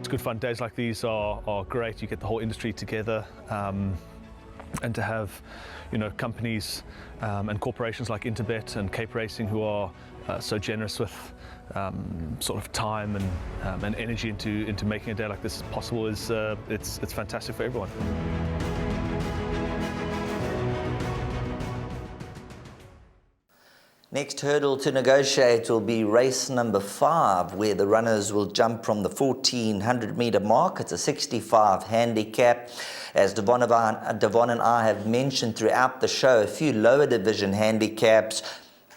it's good fun. Days like these are great. You get the whole industry together, and to have, companies and corporations like Interbet and Cape Racing who are so generous with sort of time and energy into making a day like this possible is it's fantastic for everyone. Next hurdle to negotiate will be race number 5, where the runners will jump from the 1400 meter mark. It's a 65 handicap. As Devon and I have mentioned throughout the show, a few lower division handicaps.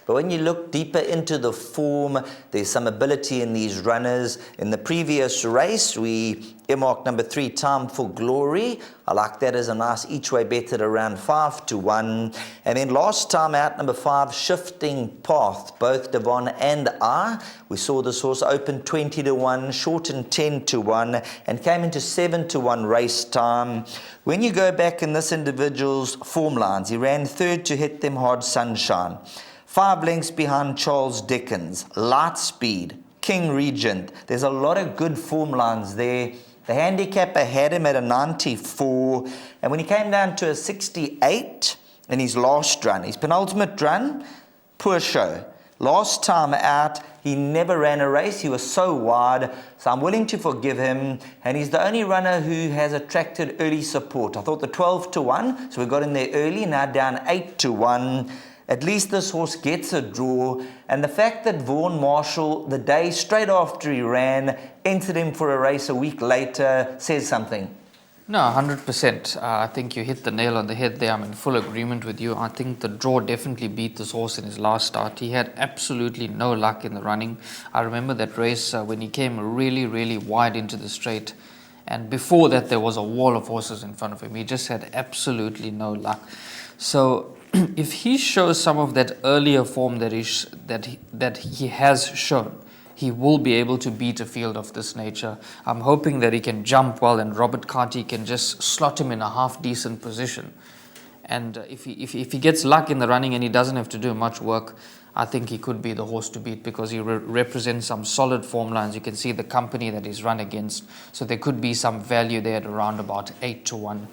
But when you look deeper into the form, there's some ability in these runners. In the previous race, we earmarked number 3, Time for Glory. I like that as a nice each way bet at around 5-1. And then last time out, number 5, Shifting Path. Both Devon and I, we saw this horse open 20-1, shortened 10-1, and came into 7-1 race time. When you go back in this individual's form lines, he ran third to Hit Them Hard Sunshine. 5 lengths behind Charles Dickens, Lightspeed, King Regent. There's a lot of good form lines there. The handicapper had him at a 94, and when he came down to a 68 in his last run, his penultimate run, poor show. Last time out, he never ran a race. He was so wide, so I'm willing to forgive him, and he's the only runner who has attracted early support. I thought the 12-1, so we got in there early, now down 8-1. At least this horse gets a draw, and the fact that Vaughan Marshall, the day straight after he ran, entered him for a race a week later says something. No, 100%. I think you hit the nail on the head there. I'm in full agreement with you. I think the draw definitely beat this horse in his last start. He had absolutely no luck in the running. I remember that race when he came really, really wide into the straight, and before that there was a wall of horses in front of him. He just had absolutely no luck. So if he shows some of that earlier form that he has shown, he will be able to beat a field of this nature. I'm hoping that he can jump well, and Robert Carty can just slot him in a half-decent position. And if he gets luck in the running and he doesn't have to do much work, I think he could be the horse to beat, because he represents some solid form lines. You can see the company that he's run against, so there could be some value there at around about 8-1.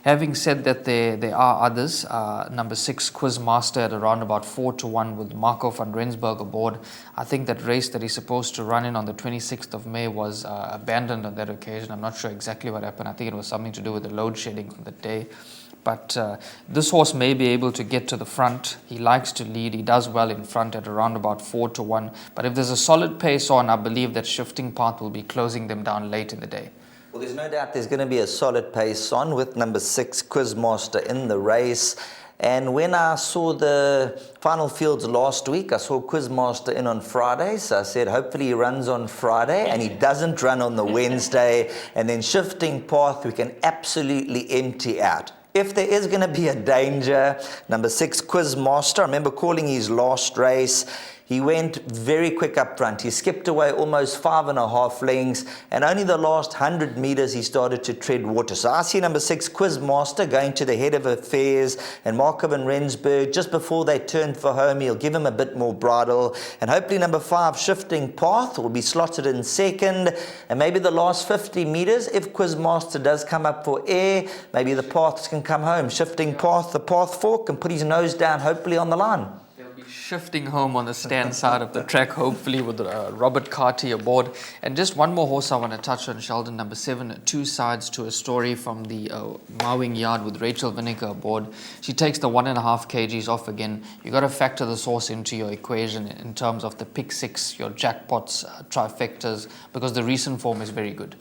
Having said that, there are others. Number 6, Quizmaster at around about 4-1 with Marco van Rensburg aboard. I think that race that he's supposed to run in on the 26th of May was abandoned on that occasion. I'm not sure exactly what happened. I think it was something to do with the load shedding on the day. But this horse may be able to get to the front. He likes to lead. He does well in front at around about 4-1. But if there's a solid pace on, I believe that Shifting Path will be closing them down late in the day. Well, there's no doubt there's going to be a solid pace on with number 6, Quizmaster, in the race. And when I saw the final fields last week, I saw Quizmaster in on Friday. So I said, hopefully he runs on Friday and he doesn't run on the Wednesday. And then Shifting Path, we can absolutely empty out. If there is going to be a danger, number 6, Quizmaster, I remember calling his last race. He went very quick up front. He skipped away almost 5.5 lengths, and only the last 100 meters he started to tread water. So I see number 6, Quizmaster, going to the head of affairs, and Marco van Rensburg, just before they turn for home, he'll give him a bit more bridle. And hopefully number 5, Shifting Path, will be slotted in second. And maybe the last 50 meters, if Quizmaster does come up for air, maybe the paths can come home. Shifting Path, the path fork, and put his nose down, hopefully on the line. Shifting home on the stand side of the track, hopefully with Robert Carty aboard. And just one more horse I want to touch on, Sheldon, number 7, Two Sides to a Story from the mowing yard with Rachel Vinegar aboard. She takes the 1.5 kgs off again. You got to factor this horse into your equation in terms of the pick 6, your jackpots, trifectas, because the recent form is very good.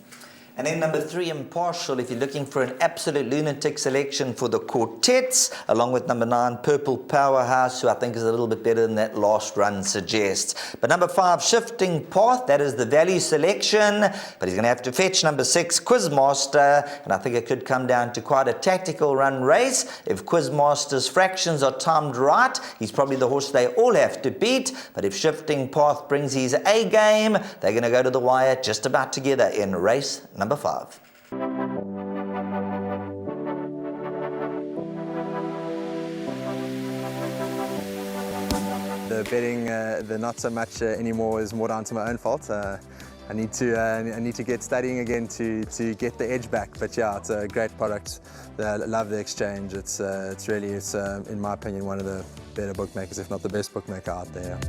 And then number 3, Impartial, if you're looking for an absolute lunatic selection for the quartets, along with number 9, Purple Powerhouse, who I think is a little bit better than that last run suggests. But number 5, Shifting Path, that is the value selection, but he's going to have to fetch number 6, Quizmaster, and I think it could come down to quite a tactical run race. If Quizmaster's fractions are timed right, he's probably the horse they all have to beat, but if Shifting Path brings his A game, they're going to go to the wire just about together in race number 5. The betting, the not so much anymore, is more down to my own fault. I need to get studying again to get the edge back. But yeah, it's a great product. I love the exchange. It's really, in my opinion, one of the better bookmakers, if not the best bookmaker out there.